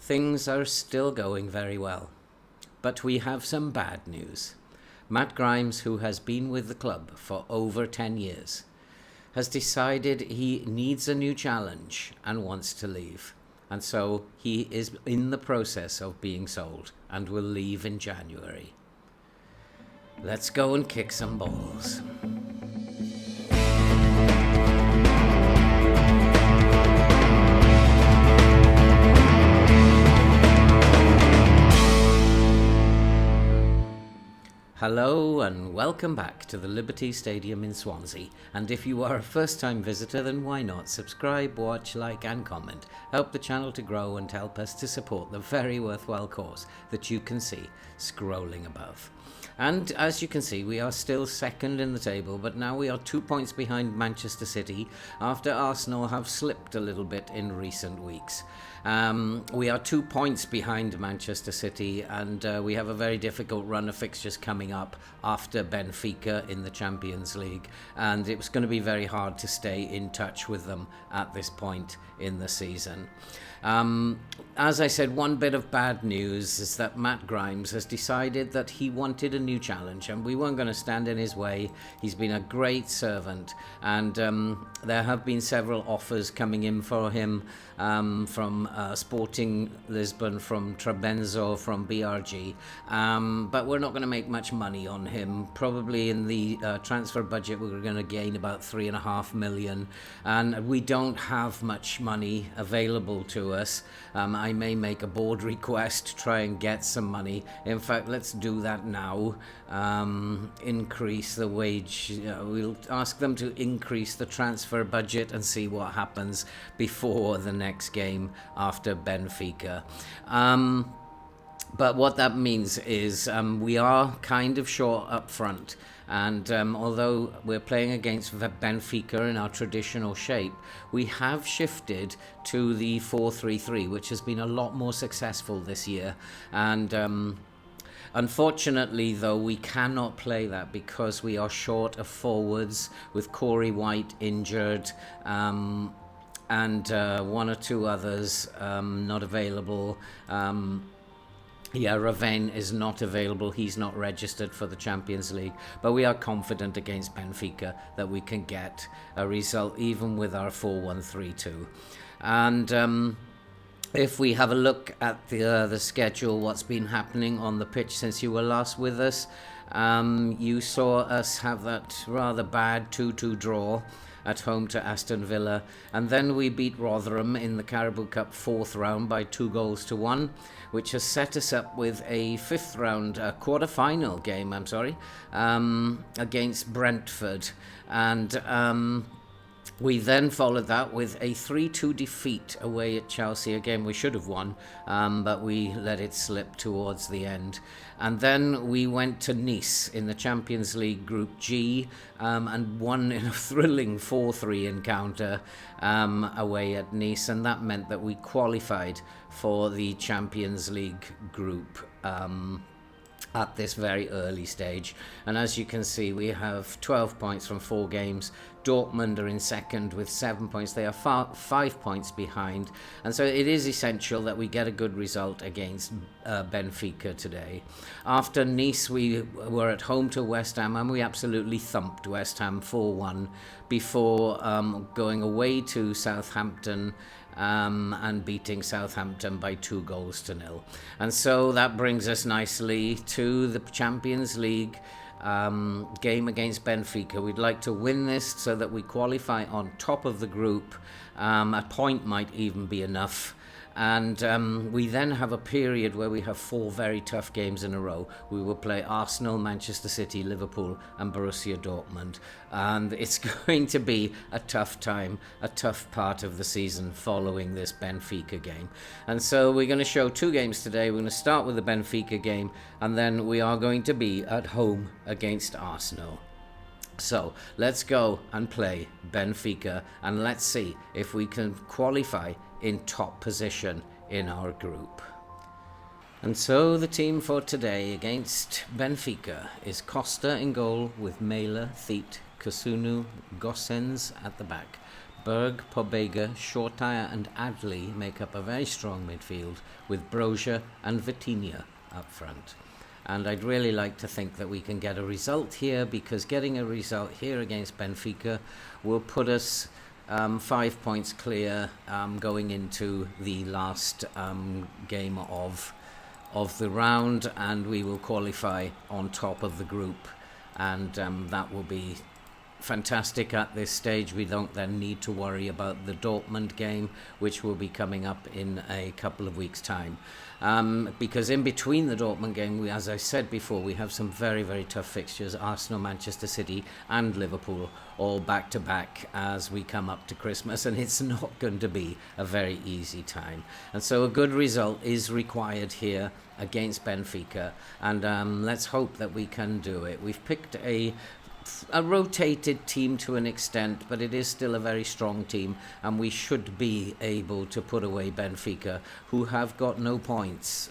things are still going very well. But we have some bad news. Matt Grimes, who has been with the club for over 10 years, has decided he needs a new challenge and wants to leave. And so he is in the process of being sold and will leave in January. Let's go and kick some balls. Hello and welcome back to the Liberty Stadium in Swansea, and if you are a first-time visitor, then why not subscribe, watch, like and comment. Help the channel to grow and help us to support the very worthwhile cause that you can see scrolling above. And as you can see, we are still second in the table, but now we are 2 points behind Manchester City after Arsenal have slipped a little bit in recent weeks. We are 2 points behind Manchester City, and we have a very difficult run of fixtures coming up after Benfica in the Champions League, and it was going to be very hard to stay in touch with them at this point in the season. As I said, one bit of bad news is that Matt Grimes has decided that he wanted a new challenge, and we weren't going to stand in his way. He's been a great servant, and there have been several offers coming in for him from Sporting Lisbon, from Trebenzo, from BRG, but we're not going to make much money on him. Probably in the transfer budget we're going to gain about 3.5 million, and we don't have much money available to us. I may make a board request to try and get some money. In fact, let's do that now. Increase the wage. We'll ask them to increase the transfer budget and see what happens before the next game after Benfica. But what that means is we are kind of short up front. And although we're playing against Benfica in our traditional shape, we have shifted to the 4-3-3, which has been a lot more successful this year. And unfortunately, though, we cannot play that because we are short of forwards, with Corey White injured, and one or two others not available. Raven is not available. He's not registered for the Champions League. But we are confident against Benfica that we can get a result even with our 4-1-3-2. And if we have a look at the schedule, what's been happening on the pitch since you were last with us, you saw us have that rather bad 2-2 draw at home to Aston Villa, and then we beat Rotherham in the Carabao Cup 4th round by 2-1, which has set us up with a 5th round quarter-final game, against Brentford, and we then followed that with a 3-2 defeat away at Chelsea, a game we should have won, but we let it slip towards the end. And then we went to Nice in the Champions League Group G and won in a thrilling 4-3 encounter away at Nice, and that meant that we qualified for the Champions League Group at this very early stage. And as you can see, we have 12 points from 4 games. Dortmund are in second with 7 points. They are 5 points behind, and so it is essential that we get a good result against Benfica today. After Nice, we were at home to West Ham, and we absolutely thumped West Ham 4-1 before going away to Southampton and beating Southampton by 2-0. And so that brings us nicely to the Champions League game against Benfica. We'd like to win this so that we qualify on top of the group. A point might even be enough. And we then have a period where we have 4 very tough games in a row. We will play Arsenal, Manchester City, Liverpool and Borussia Dortmund. And it's going to be a tough time, a tough part of the season following this Benfica game. And so we're going to show 2 games today. We're going to start with the Benfica game, and then we are going to be at home against Arsenal. So let's go and play Benfica, and let's see if we can qualify in top position in our group. And so the team for today against Benfica is Costa in goal, with Mela, Theet, Kasunu, Gossens at the back. Berg, Pobega, Shortire and Adley make up a very strong midfield, with Brozier and Vitinha up front. And I'd really like to think that we can get a result here, because getting a result here against Benfica will put us 5 points clear going into the last game of the round, and we will qualify on top of the group, and that will be fantastic at this stage. We don't then need to worry about the Dortmund game, which will be coming up in a couple of weeks' time. Because in between the Dortmund game, as I said before, we have some very, very tough fixtures: Arsenal, Manchester City and Liverpool, all back to back as we come up to Christmas, and it's not going to be a very easy time. And so a good result is required here against Benfica, and let's hope that we can do it. We've picked a rotated team to an extent, but it is still a very strong team, and we should be able to put away Benfica, who have got no points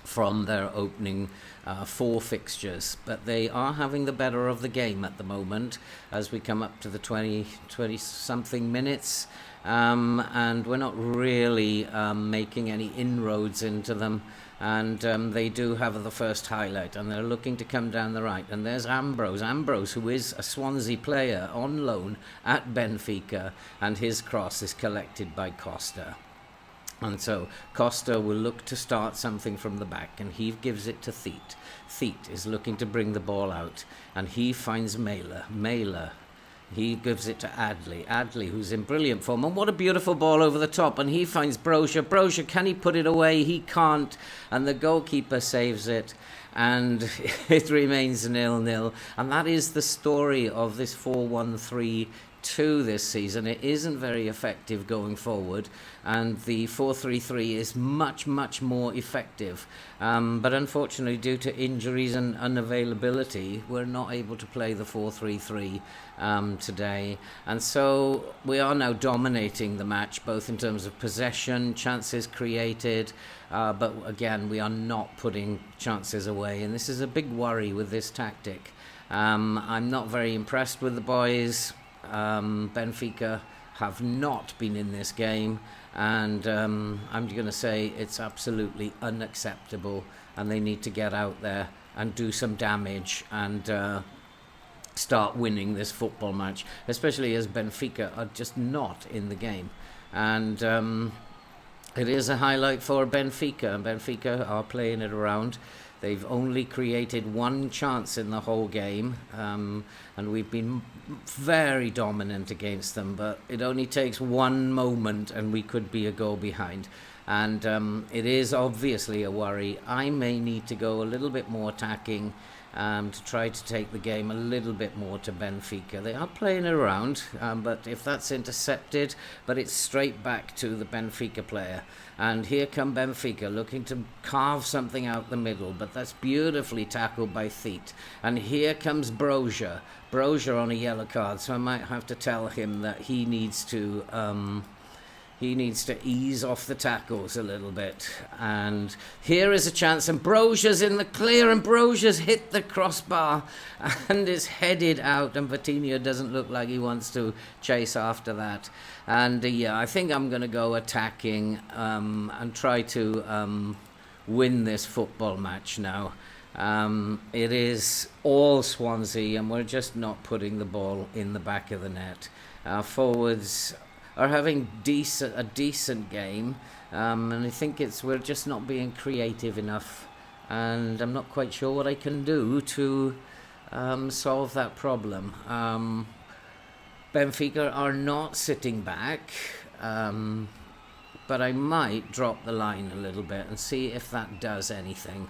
from their opening 4 fixtures, but they are having the better of the game at the moment as we come up to the 20 something minutes, and we're not really making any inroads into them. And they do have the first highlight, and they're looking to come down the right. And there's Ambrose, who is a Swansea player on loan at Benfica, and his cross is collected by Costa. And so Costa will look to start something from the back, and he gives it to Theet. Theet is looking to bring the ball out, and he finds Mailer. He gives it to Adley, who's in brilliant form. And what a beautiful ball over the top. And he finds Brozier. Brozier, can he put it away? He can't. And the goalkeeper saves it. And it remains 0-0. And that is the story of this 4-1-3-2 this season. It isn't very effective going forward. And the 4-3-3 is much, much more effective. But unfortunately, due to injuries and unavailability, we're not able to play the 4-3-3 today. And so we are now dominating the match, both in terms of possession, chances created, but again, we are not putting chances away. And this is a big worry with this tactic. I'm not very impressed with the boys. Benfica have not been in this game, and I'm going to say it's absolutely unacceptable, and they need to get out there and do some damage and start winning this football match, especially as Benfica are just not in the game. And it is a highlight for Benfica, and Benfica are playing it around. They've only created 1 chance in the whole game, and we've been very dominant against them, but it only takes 1 moment and we could be a goal behind. And it is obviously a worry. I may need to go a little bit more attacking to try to take the game a little bit more to Benfica. They are playing it around, but if that's intercepted, but it's straight back to the Benfica player. And here come Benfica looking to carve something out the middle, but that's beautifully tackled by Theet. And here comes Brozier on a yellow card, so I might have to tell him that he needs to ease off the tackles a little bit. And here is a chance, and Brozier's in the clear, and Brozier's hit the crossbar and is headed out, and Vitinha doesn't look like he wants to chase after that. And yeah, I think I'm going to go attacking and try to win this football match now. It is all Swansea, and we're just not putting the ball in the back of the net. Our forwards are having a decent game, and I think we're just not being creative enough, and I'm not quite sure what I can do to solve that problem. Benfica are not sitting back, but I might drop the line a little bit and see if that does anything.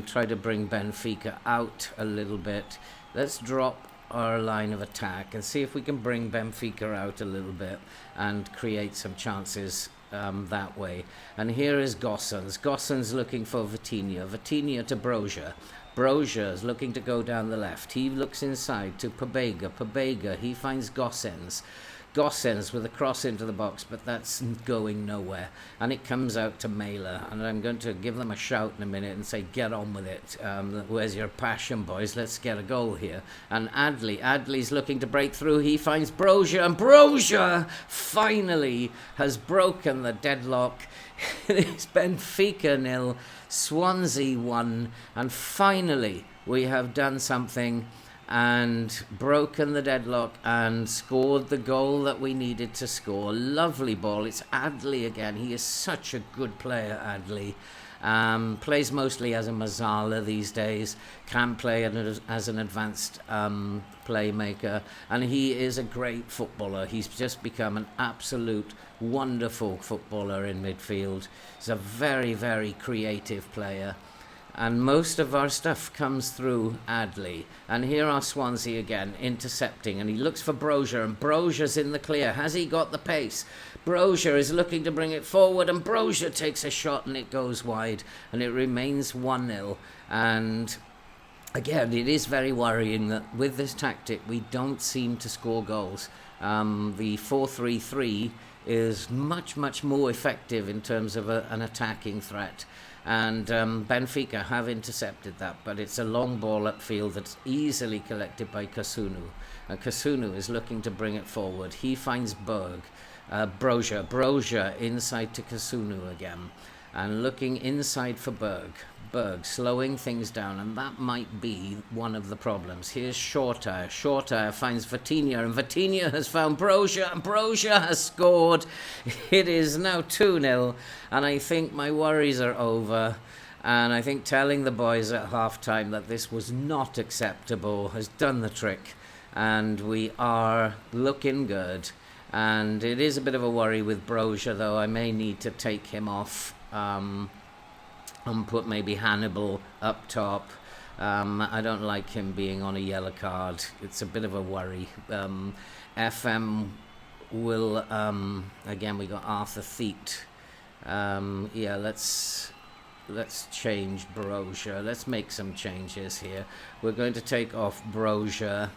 Try to bring Benfica out a little bit. Let's drop our line of attack and see if we can bring Benfica out a little bit and create some chances that way. And here is Gossens looking for Vitinha to Brozier. Brozier's looking to go down the left. He looks inside to Pobega. He finds Gossens. Gossens with a cross into the box, but that's going nowhere. And it comes out to Mailer, and I'm going to give them a shout in a minute and say, get on with it. Where's your passion, boys? Let's get a goal here. And Adley's looking to break through. He finds Brozier, and Brozier finally has broken the deadlock. It's Benfica 0, Swansea 1, and finally we have done something and broken the deadlock and scored the goal that we needed to score. Lovely ball. It's Adley again. He is such a good player, Adley. Plays mostly as a Mazzala these days, can play as an advanced playmaker, and he is a great footballer. He's just become an absolute wonderful footballer in midfield. He's a very, very creative player. And most of our stuff comes through Adley. And here are Swansea again, intercepting. And he looks for Brozier, and Brozier's in the clear. Has he got the pace? Brozier is looking to bring it forward, and Brozier takes a shot, and it goes wide. And it remains 1-0. And again, it is very worrying that with this tactic, we don't seem to score goals. The 4-3-3 is much, much more effective in terms of an attacking threat. And Benfica have intercepted that, but it's a long ball upfield that's easily collected by Kasunu. And Kasunu is looking to bring it forward. He finds Brozier inside to Kasunu again, and looking inside for Berg, slowing things down, and that might be one of the problems. Here's Shorter finds Vitinha, and Vitinha has found Brozier, and Brozier has scored. It is now 2-0, and I think my worries are over. And I think telling the boys at half-time that this was not acceptable has done the trick, and we are looking good. And it is a bit of a worry with Brozier, though. I may need to take him off and put maybe Hannibal up top. I don't like him being on a yellow card. It's a bit of a worry. FM will, again, we got Arthur Theet. Yeah, let's change Brozier. Let's make some changes here. We're going to take off Brozier,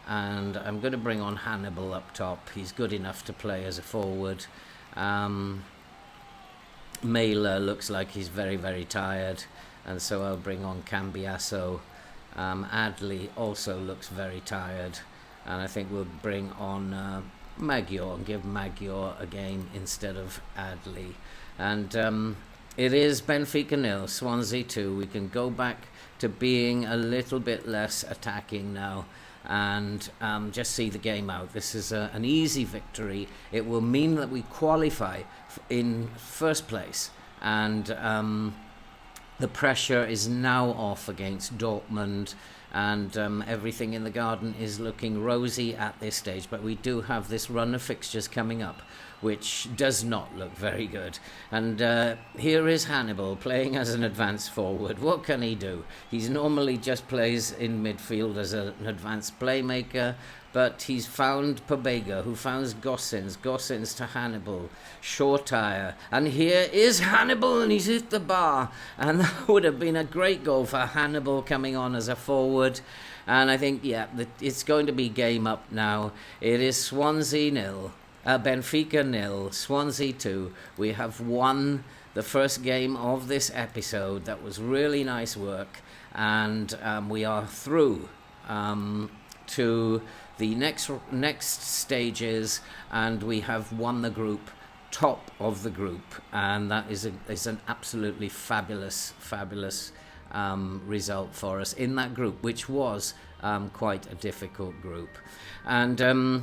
and I'm going to bring on Hannibal up top. He's good enough to play as a forward. Mailer looks like he's very, very tired, and so I'll bring on Cambiasso. Adley also looks very tired, and I think we'll bring on Magyar and give Magyar a game instead of Adley. And it is Benfica 0, Swansea 2. We can go back to being a little bit less attacking now and just see the game out. This is an easy victory. It will mean that we qualify in first place, and the pressure is now off against Dortmund, and everything in the garden is looking rosy at this stage. But we do have this run of fixtures coming up, which does not look very good. And here is Hannibal playing as an advanced forward. What can he do? He's normally just plays in midfield as an advanced playmaker, but he's found Pobega, who finds Gossens to Hannibal, Shortire, and here is Hannibal, and he's hit the bar, and that would have been a great goal for Hannibal coming on as a forward. And I think, yeah, it's going to be game up now. It is Swansea 0. Benfica 0, Swansea 2. We have won the first game of this episode. That was really nice work, and we are through to the next stages, and we have won the group, top of the group, and that is an absolutely fabulous result for us in that group, which was quite a difficult group. And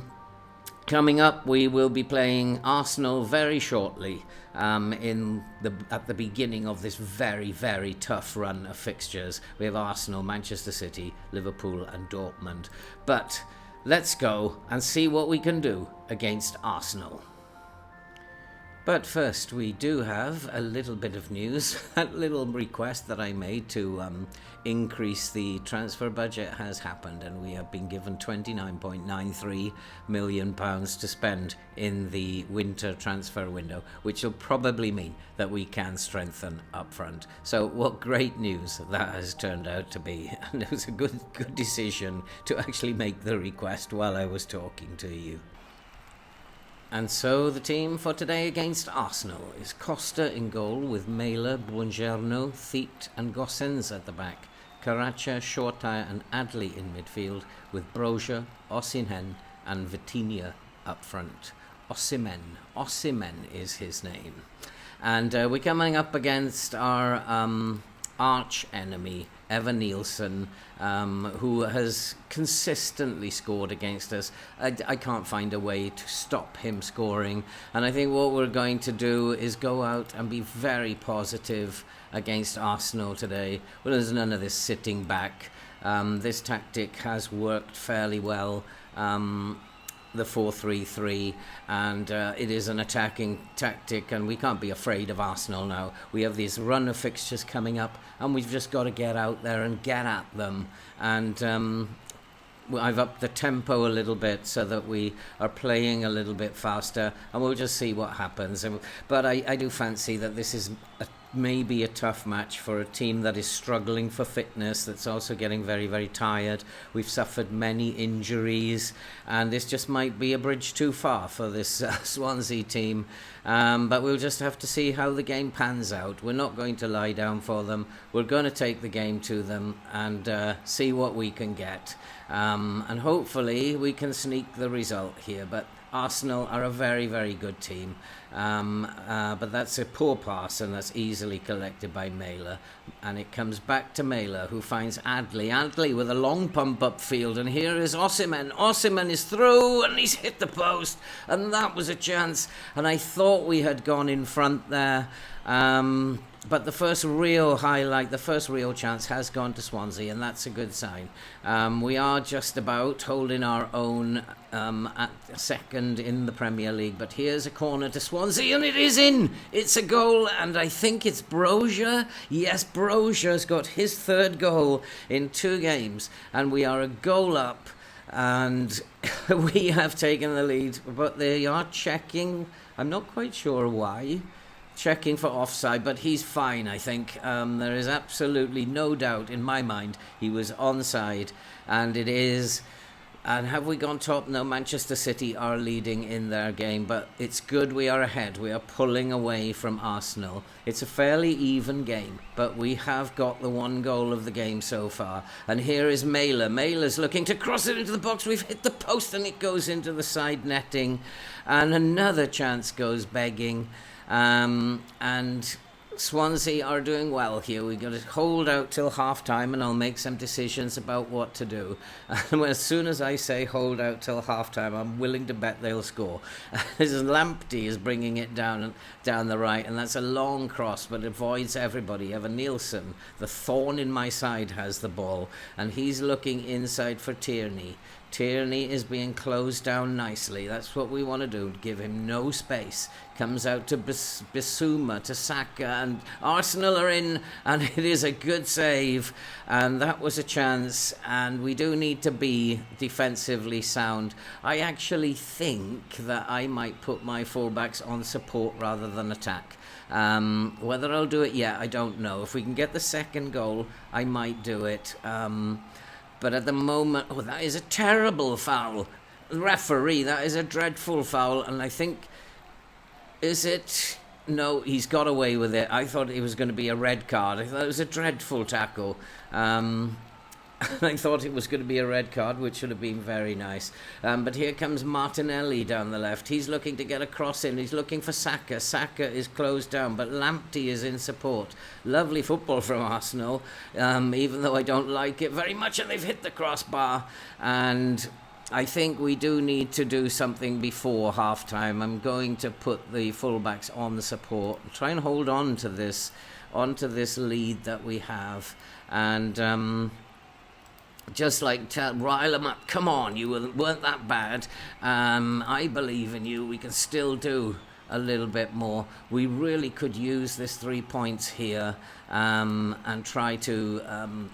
coming up, we will be playing Arsenal very shortly at the beginning of this very, very tough run of fixtures. We have Arsenal, Manchester City, Liverpool and Dortmund. But let's go and see what we can do against Arsenal. But first, we do have a little bit of news. That little request that I made to increase the transfer budget has happened, and we have been given £29.93 million to spend in the winter transfer window, which will probably mean that we can strengthen up front. So what great news that has turned out to be. And it was a good decision to actually make the request while I was talking to you. And so the team for today against Arsenal is Costa in goal with Mela, Buongiorno, Thiept and Gossens at the back. Karacha, Shortire and Adley in midfield with Broja, Osimhen and Vitinha up front. Osimhen is his name. And we're coming up against our arch enemy, Evan Nielsen, who has consistently scored against us. I can't find a way to stop him scoring. And I think what we're going to do is go out and be very positive against Arsenal today. Well, there's none of this sitting back. This tactic has worked fairly well. The 4-3-3, and it is an attacking tactic, and we can't be afraid of Arsenal now. We have these run of fixtures coming up, and we've just got to get out there and get at them. And I've upped the tempo a little bit so that we are playing a little bit faster, and we'll just see what happens. But I do fancy that this is maybe a tough match for a team that is struggling for fitness, that's also getting very, very tired. We've suffered many injuries, and this just might be a bridge too far for this Swansea team. But we'll just have to see how the game pans out. We're not going to lie down for them. We're going to take the game to them and see what we can get. And hopefully we can sneak the result here. But Arsenal are a very, very good team. But that's a poor pass, and that's easily collected by Mela. And it comes back to Mela, who finds Adley. Adley with a long pump upfield, and here is Osimhen. Osimhen is through, and he's hit the post. And that was a chance. And I thought we had gone in front there. But the first real highlight, the first real chance has gone to Swansea, and that's a good sign. We are just about holding our own at second in the Premier League, but here's a corner to Swansea, and it is in! It's a goal, and I think it's Broja. Yes, Broja's got his third goal in 2 games, and we are a goal up, and we have taken the lead, but they are checking. I'm not quite sure why. Checking for offside, but he's fine, I think. There is absolutely no doubt in my mind he was onside, and it is. And have we gone top? No, Manchester City are leading in their game, but it's good we are ahead. We are pulling away from Arsenal. It's a fairly even game, but we have got the 1 goal of the game so far. And here is Mela. Mela's looking to cross it into the box. We've hit the post, and it goes into the side netting. And another chance goes begging. And Swansea are doing well here. We've got to hold out till half-time, and I'll make some decisions about what to do. And as soon as I say hold out till half-time, I'm willing to bet they'll score. Lamptey is bringing it down the right, and that's a long cross, but it avoids everybody. Evan Nielsen, the thorn in my side, has the ball, and he's looking inside for Tierney. Tierney is being closed down nicely. That's what we want to do, give him no space. Comes out to Bissouma, to Saka, and Arsenal are in, and it is a good save. And that was a chance, and we do need to be defensively sound. I actually think that I might put my fullbacks on support rather than attack. Whether I'll do it yet, I don't know. If we can get the second goal, I might do it. But at the moment, that is a terrible foul. Referee, that is a dreadful foul. And I think, is it? No, he's got away with it. I thought it was going to be a red card. I thought it was a dreadful tackle. I thought it was going to be a red card, which should have been very nice. But here comes Martinelli down the left. He's looking to get a cross in. He's looking for Saka. Saka is closed down, but Lamptey is in support. Lovely football from Arsenal, even though I don't like it very much, and they've hit the crossbar. And I think we do need to do something before half-time. I'm going to put the fullbacks on the support, try and hold on to this lead that we have. And just like rile them up. Come on, you weren't that bad. I believe in you. We can still do a little bit more. We really could use this 3 points here and try to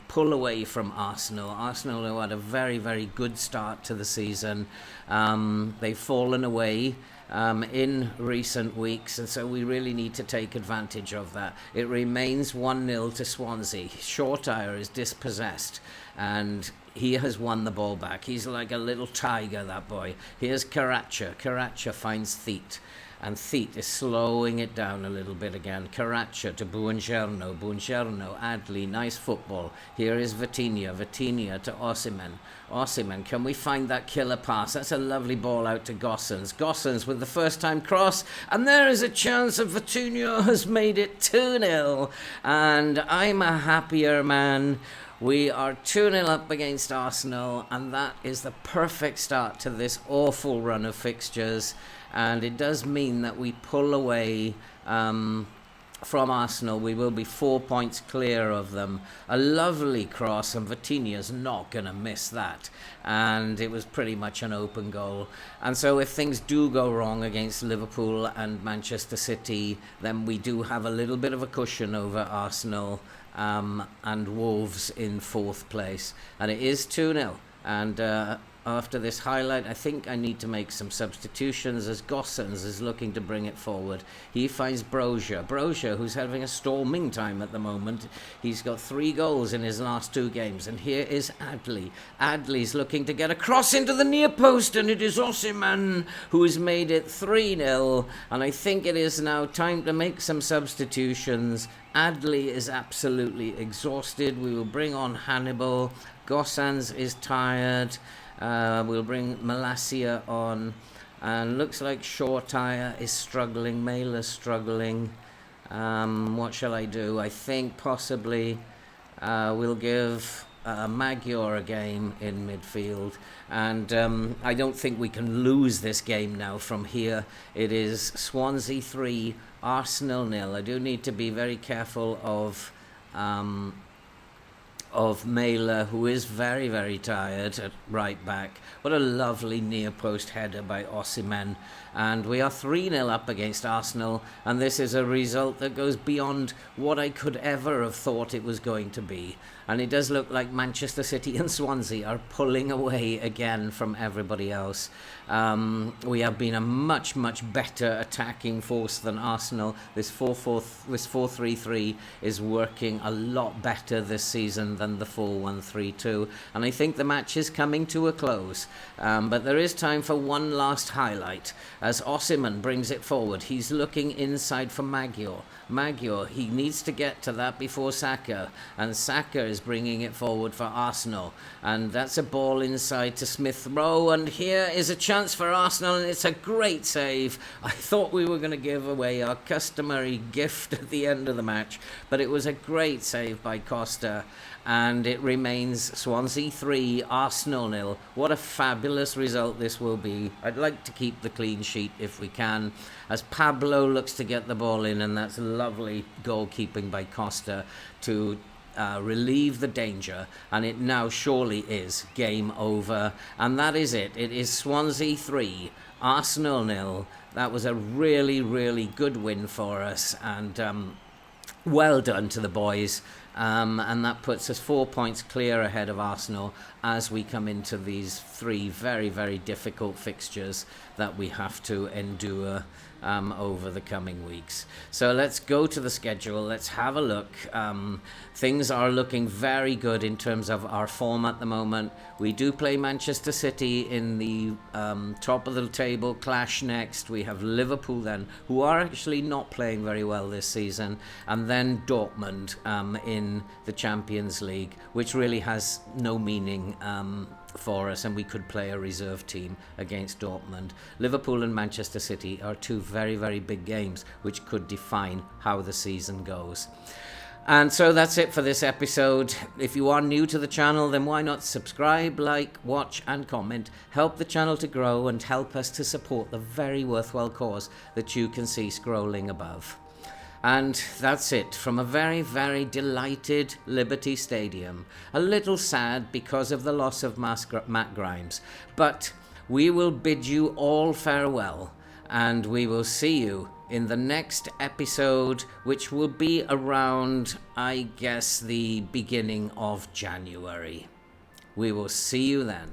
pull away from Arsenal. Arsenal who had a very, very good start to the season. They've fallen away in recent weeks, and so we really need to take advantage of that. It remains 1-0 to Swansea. Shortire is dispossessed, and he has won the ball back. He's like a little tiger, that boy. Here's Karacha. Karacha finds Theet, and Theet is slowing it down a little bit again. Karacha to Buongiorno. Buongiorno, Adli, nice football. Here is Vitinha. Vitinha to Osimhen. Osimhen, can we find that killer pass? That's a lovely ball out to Gossens. Gossens with the first time cross, and there is a chance of Vitinha has made it 2-0, and I'm a happier man. We are 2-0 up against Arsenal, and that is the perfect start to this awful run of fixtures. And it does mean that we pull away from Arsenal. We will be 4 points clear of them. A lovely cross, and Vitinha's not going to miss that. And it was pretty much an open goal. And so if things do go wrong against Liverpool and Manchester City, then we do have a little bit of a cushion over Arsenal and Wolves in 4th place. And it is 2-0. And after this highlight, I think I need to make some substitutions as Gossens is looking to bring it forward. He finds Brozier, who's having a storming time at the moment. He's got 3 goals in his last 2 games. And here is Adli. Adli's looking to get a cross into the near post, and it is Osimhen who has made it 3-0. And I think it is now time to make some substitutions. Adli is absolutely exhausted. We will bring on Hannibal. Gossens is tired. We'll bring Malacia on, and looks like Shortire is struggling. Mailer's struggling. What shall I do? I think possibly we'll give Magyar a game in midfield, and I don't think we can lose this game now from here. It is Swansea 3, Arsenal 0. I do need to be very careful of Mailer, who is very, very tired at right back. What a lovely near post header by Osimhen. And we are 3-0 up against Arsenal, and this is a result that goes beyond what I could ever have thought it was going to be. And it does look like Manchester City and Swansea are pulling away again from everybody else. We have been a much, much better attacking force than Arsenal. This 4-3-3 is working a lot better this season than the 4-1-3-2. And I think the match is coming to a close. But there is time for one last highlight as Osimhen brings it forward. He's looking inside for Magyar. He needs to get to that before Saka, and Saka is bringing it forward for Arsenal, and that's a ball inside to Smith Rowe, and here is a chance for Arsenal, and it's a great save. I thought we were going to give away our customary gift at the end of the match, but it was a great save by Costa, and it remains Swansea 3, Arsenal 0. What a fabulous result this will be. I'd like to keep the clean sheet if we can, as Pablo looks to get the ball in, and that's lovely goalkeeping by Costa to relieve the danger, and it now surely is game over, and that is it. It is Swansea 3, Arsenal 0. That was a really, really good win for us, and well done to the boys. And that puts us 4 points clear ahead of Arsenal as we come into these 3 very, very difficult fixtures that we have to endure over the coming weeks. So let's go to the schedule. Let's have a look. Things are looking very good in terms of our form at the moment. We do play Manchester City in the top of the table clash next. We have Liverpool then, who are actually not playing very well this season, and then Dortmund in the Champions League, which really has no meaning for us, and we could play a reserve team against Dortmund. Liverpool and Manchester City are 2 very, very big games which could define how the season goes. And so that's it for this episode. If you are new to the channel, then why not subscribe, like, watch and comment. Help the channel to grow and help us to support the very worthwhile cause that you can see scrolling above. And that's it from a very, very delighted Liberty Stadium. A little sad because of the loss of Matt Grimes. But we will bid you all farewell, and we will see you in the next episode, which will be around, I guess, the beginning of January. We will see you then.